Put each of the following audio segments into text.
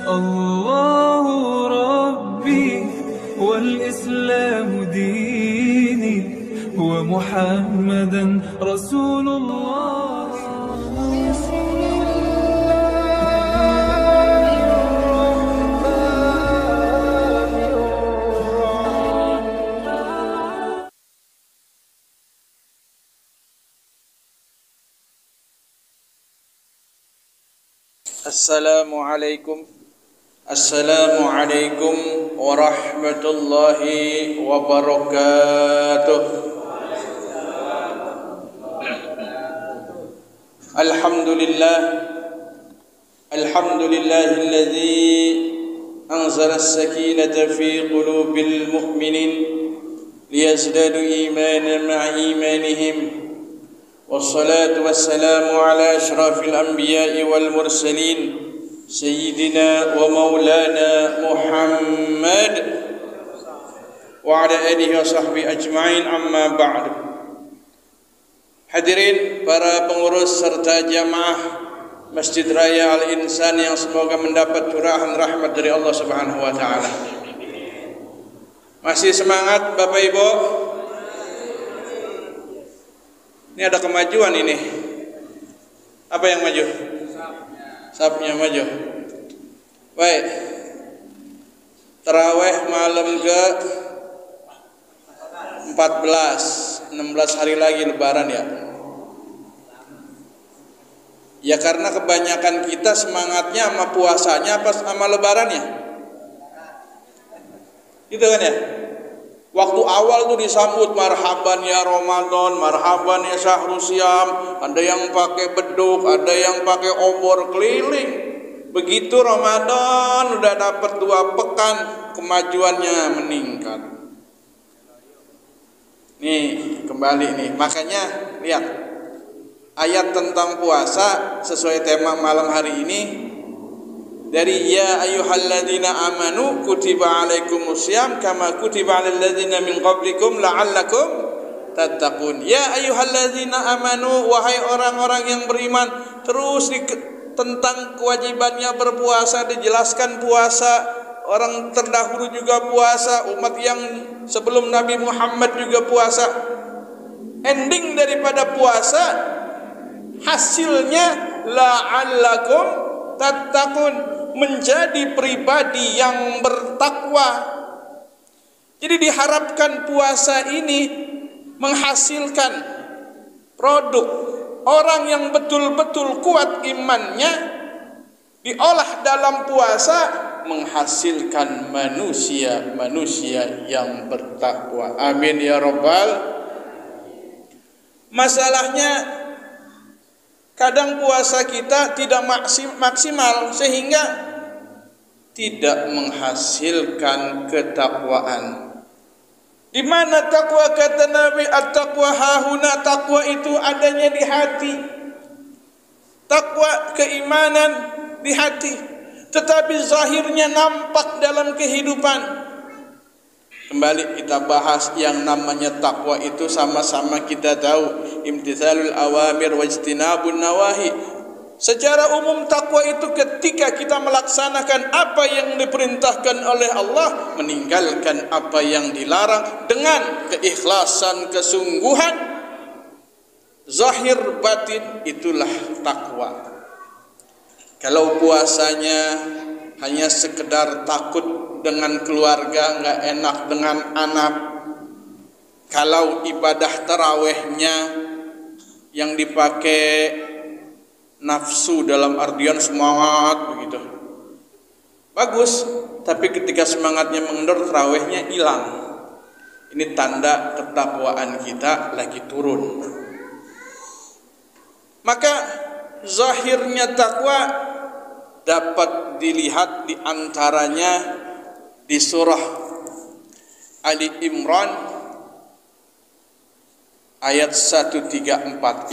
الله ربي والإسلام ديني ومحمدا رسول الله. Assalamualaikum warahmatullahi wabarakatuh. Alhamdulillahilladzi anzala as-sakinata fi qulubil mu'minin liyazdadu imanan ma'a imanihim. Wassalatu wassalamu ala ashrafil anbiya'i wal mursalin Sayyidina wa maulana Muhammad wa ala alihi wa sahbihi ajma'in, amma ba'du. Hadirin para pengurus serta jamaah Masjid Raya Al-Insan yang semoga mendapat curahan rahmat dari Allah Subhanahu wa taala. Masih semangat Bapak Ibu? Ini ada kemajuan ini. Apa yang maju? Sapnya maju. Baik. Tarawih malam ke 14, 16 hari lagi lebaran ya. Ya karena kebanyakan kita semangatnya sama puasanya apa sama lebarannya? Gitu kan ya? Waktu awal tuh disambut marhaban ya Ramadan, marhaban ya Syahrul Syam, ada yang pakai beduk, ada yang pakai obor keliling. Begitu Ramadan udah dapat 2 pekan, kemajuannya meningkat. Nih, kembali nih. Makanya lihat ayat tentang puasa sesuai tema malam hari ini. Dari ya ayyuhalladzina amanu kutiba alaikumusiyam kama kutiba alal ladzina min qablikum la'allakum tattaqun. Ya ayyuhalladzina amanu, wahai orang-orang yang beriman. Terus tentang kewajibannya berpuasa dijelaskan puasa. Orang terdahulu juga puasa, umat yang sebelum Nabi Muhammad juga puasa. Ending daripada puasa hasilnya la'allakum tattaqun, menjadi pribadi yang bertakwa. Jadi diharapkan puasa ini menghasilkan produk orang yang betul-betul kuat imannya, diolah dalam puasa, menghasilkan manusia yang bertakwa. Amin ya rabbal. Masalahnya kadang puasa kita tidak maksimal sehingga tidak menghasilkan ketakwaan. Di mana takwa? Kata Nabi, at-taqwa hahuna, takwa itu adanya di hati. Takwa keimanan di hati, tetapi zahirnya nampak dalam kehidupan. Kembali kita bahas yang namanya takwa itu, sama-sama kita tahu imtithalul awamir wa ijtinabun nawahi. Secara umum takwa itu ketika kita melaksanakan apa yang diperintahkan oleh Allah, meninggalkan apa yang dilarang dengan keikhlasan, kesungguhan, zahir batin, itulah takwa. Kalau puasanya hanya sekedar takut dengan keluarga, nggak enak dengan anak. Kalau ibadah tarawehnya yang dipakai nafsu dalam artian semangat begitu, bagus. Tapi ketika semangatnya mengendor, tarawehnya hilang. Ini tanda ketakwaan kita lagi turun. Maka zahirnya takwa dapat dilihat diantaranya di surah Ali Imran ayat 134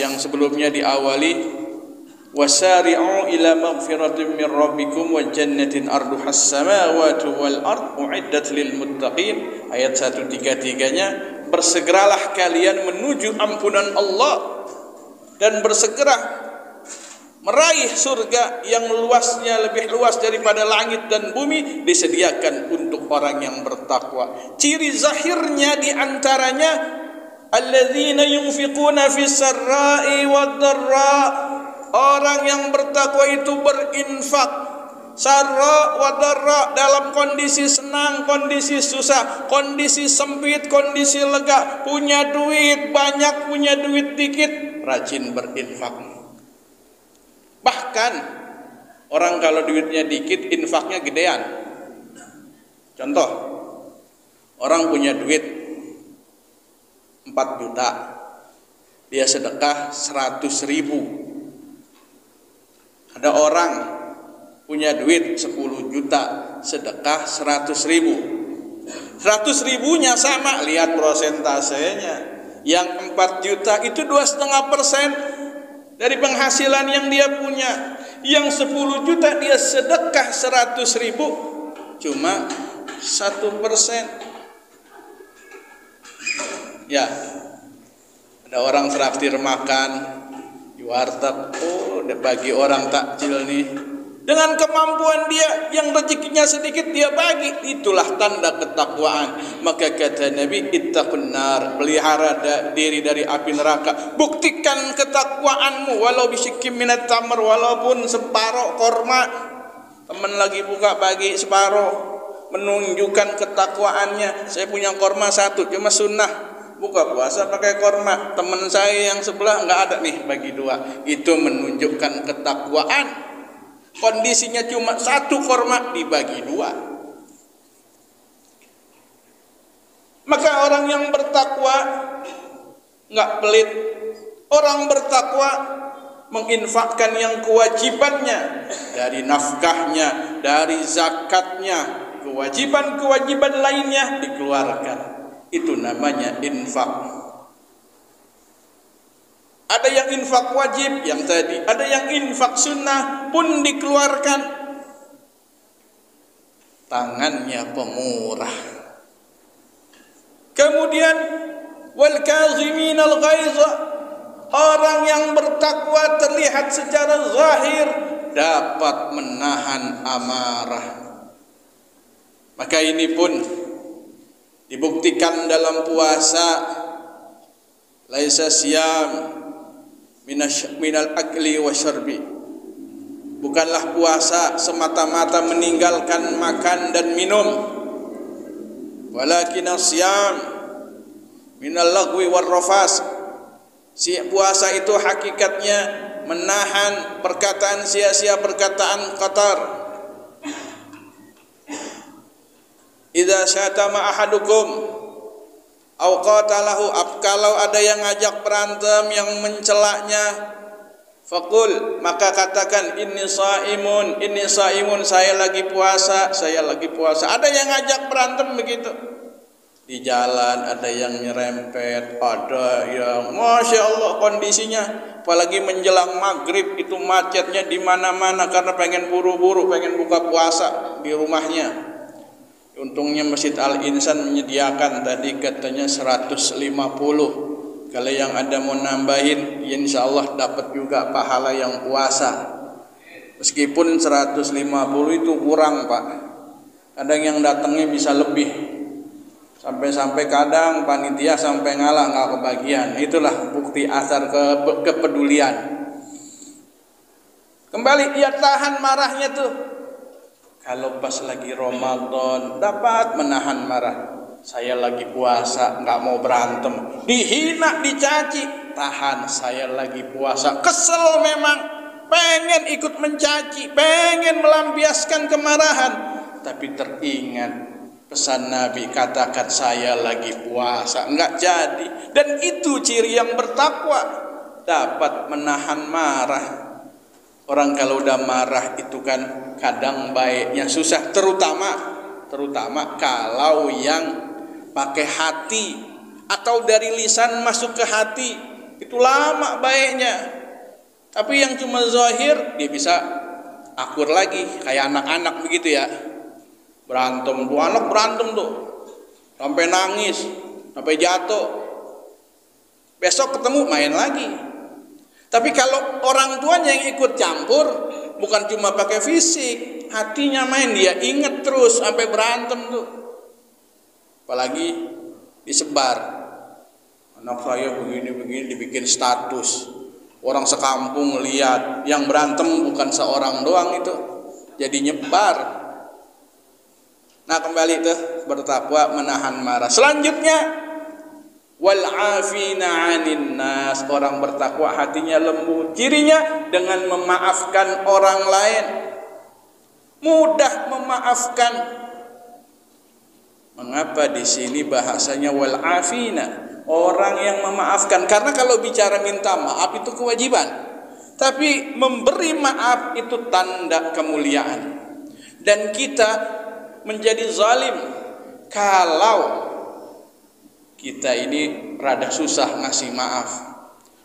yang sebelumnya diawali wasari'u ila maghfiratin min rabbikum wa jannatin arduhas samawati wal ard uiddat lil muttaqin. Ayat 133-nya, bersegeralah kalian menuju ampunan Allah dan bersegera meraih surga yang luasnya lebih luas daripada langit dan bumi, disediakan untuk orang yang bertakwa. Ciri zahirnya diantaranya alladzina yunfiquna fis sarra'i wad dharra. Orang yang bertakwa itu berinfak sarra wa dharra, dalam kondisi senang, kondisi susah, kondisi sempit, kondisi lega, punya duit banyak, punya duit dikit, rajin berinfak. Bahkan orang kalau duitnya dikit, infaknya gedean. Contoh, orang punya duit 4 juta, dia sedekah 100.000. Ada orang punya duit 10 juta, sedekah 100.000. 100.000-nya sama, lihat prosentasenya. Yang 4 juta itu 2,5% dari penghasilan yang dia punya. Yang 10 juta dia sedekah 100.000, cuma 1%. Ya, ada orang traktir makan di warteg, bagi orang takjil nih, dengan kemampuan dia yang rezekinya sedikit dia bagi, itulah tanda ketakwaan. Maka kata Nabi, ittaqun nar, pelihara diri dari api neraka. Buktikan ketakwaanmu walau bisyikkim minat tamr, walaupun separuh korma. Teman lagi buka bagi separuh, menunjukkan ketakwaannya. Saya punya korma 1, cuma sunnah buka puasa pakai korma, teman saya yang sebelah nggak ada nih, bagi 2. Itu menunjukkan ketakwaan. Kondisinya cuma 1 korma dibagi 2. Maka orang yang bertakwa nggak pelit. Orang bertakwa menginfakkan yang kewajibannya, dari nafkahnya, dari zakatnya, kewajiban-kewajiban lainnya dikeluarkan. Itu namanya infak. Ada yang infak wajib yang tadi, ada yang infak sunnah pun dikeluarkan. Tangannya pemurah. Kemudian wal kaziminal ghaiza, orang yang bertakwa terlihat secara zahir dapat menahan amarah. Maka ini pun dibuktikan dalam puasa. Laisa siyam minal akli wa syarbi, bukanlah puasa semata-mata meninggalkan makan dan minum. Walakin siyam minal lagwi war rafas, si puasa itu hakikatnya menahan perkataan sia-sia, perkataan kotor. Idza syatama ahadukum aw qatalahu, kalau ada yang ngajak berantem, yang mencelaknya, faqul, maka katakan inni saimun, saya lagi puasa, saya lagi puasa. Ada yang ngajak berantem begitu di jalan, ada yang nyerempet, ada yang masya Allah kondisinya, apalagi menjelang maghrib itu macetnya di mana-mana karena pengen buru-buru, pengen buka puasa di rumahnya. Untungnya Masjid Al-Insan menyediakan tadi katanya 150. Kalau yang ada mau nambahin, insya Allah dapat juga pahala yang puasa. Meskipun 150 itu kurang Pak, kadang yang datangnya bisa lebih. Sampai-sampai kadang panitia sampai ngalah, nggak kebagian. Itulah bukti asar kepedulian. Kembali dia tahan marahnya tuh. Kalau pas lagi Ramadan dapat menahan marah. Saya lagi puasa, nggak mau berantem, dihina, dicaci, tahan. Saya lagi puasa, kesel memang, pengen ikut mencaci, pengen melampiaskan kemarahan, tapi teringat pesan Nabi, katakan saya lagi puasa, nggak jadi. Dan itu ciri yang bertakwa, dapat menahan marah. Orang kalau udah marah itu kan kadang baiknya susah, terutama kalau yang pakai hati atau dari lisan masuk ke hati, itu lama baiknya. Tapi yang cuma zahir, dia bisa akur lagi, kayak anak-anak begitu ya. Berantem tuh, anak berantem tuh sampai nangis, sampai jatuh. Besok ketemu main lagi. Tapi kalau orang tuanya yang ikut campur, bukan cuma pakai fisik, hatinya main, dia inget terus sampai berantem tuh. Apalagi disebar, anak saya begini-begini, dibikin status, orang sekampung lihat, yang berantem bukan seorang doang itu, jadi nyebar. Nah kembali tuh, bertakwa menahan marah. Selanjutnya wal afina 'anin nas, orang bertakwa hatinya lembut. Cirinya dengan memaafkan orang lain, mudah memaafkan. Mengapa di sini bahasanya wal afina, orang yang memaafkan? Karena kalau bicara minta maaf itu kewajiban, tapi memberi maaf itu tanda kemuliaan. Dan kita menjadi zalim kalau kita ini rada susah ngasih maaf.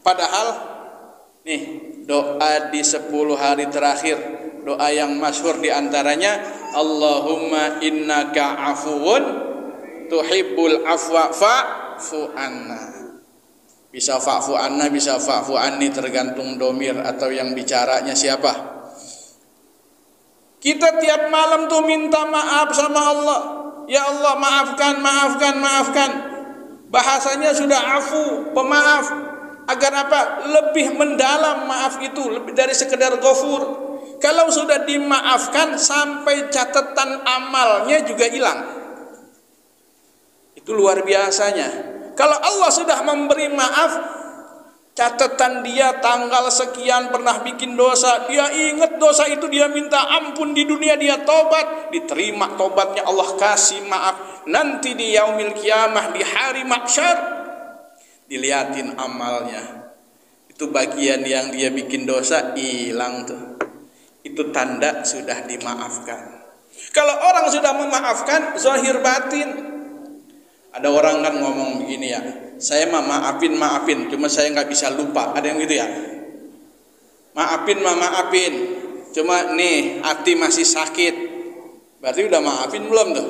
Padahal nih doa di 10 hari terakhir, doa yang masyhur diantaranya Allahumma innaka afuwun tuhibbul afwa fa'fu anna. Bisa fa'fu anna, bisa fa'fu anni, tergantung domir atau yang bicaranya siapa. Kita tiap malam tuh minta maaf sama Allah. Ya Allah, maafkan, maafkan, maafkan. Bahasanya sudah afu, pemaaf. Agar apa? Lebih mendalam maaf itu, lebih dari sekedar ghafur. Kalau sudah dimaafkan, sampai catatan amalnya juga hilang. Itu luar biasanya. Kalau Allah sudah memberi maaf, catatan dia tanggal sekian pernah bikin dosa, dia ingat dosa itu, dia minta ampun di dunia, dia tobat, diterima tobatnya, Allah kasih maaf. Nanti di yaumil kiamah, di hari mahsyar, dilihatin amalnya, itu bagian yang dia bikin dosa hilang tuh. Itu tanda sudah dimaafkan. Kalau orang sudah memaafkan, zahir batin. Ada orang kan ngomong begini ya, saya mah maafin, cuma saya nggak bisa lupa. Ada yang gitu ya, maafin, cuma nih hati masih sakit. Berarti udah maafin belum tuh?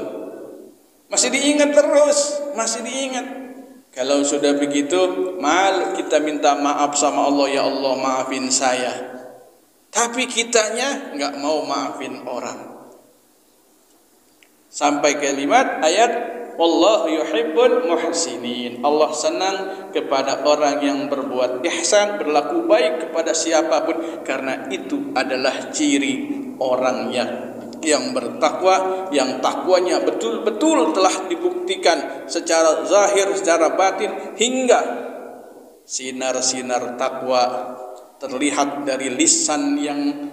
Masih diingat terus, masih diingat. Kalau sudah begitu, mal kita minta maaf sama Allah, ya Allah maafin saya. Tapi kitanya nggak mau maafin orang. Sampai kalimat ayat Wallahu yuhibbul muhsinin. Allah senang kepada orang yang berbuat ihsan, berlaku baik kepada siapapun, karena itu adalah ciri orang yang bertakwa, yang takwanya betul-betul telah dibuktikan secara zahir, secara batin, hingga sinar-sinar takwa terlihat dari lisan yang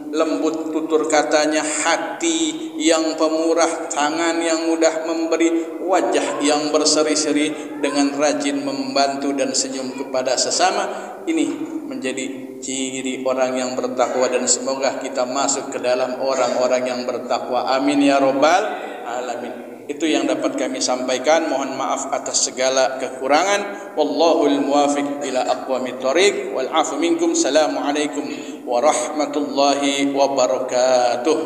lembut tutur katanya, hati yang pemurah, tangan yang mudah memberi, wajah yang berseri-seri dengan rajin membantu dan senyum kepada sesama. Ini menjadi ciri orang yang bertakwa, dan semoga kita masuk ke dalam orang-orang yang bertakwa. Amin ya rabbal alamin. Itu yang dapat kami sampaikan. Mohon maaf atas segala kekurangan. Wallahul muwafiq ila aqwamit thoriq wal afu minkum. Assalamualaikum warahmatullahi wabarakatuh.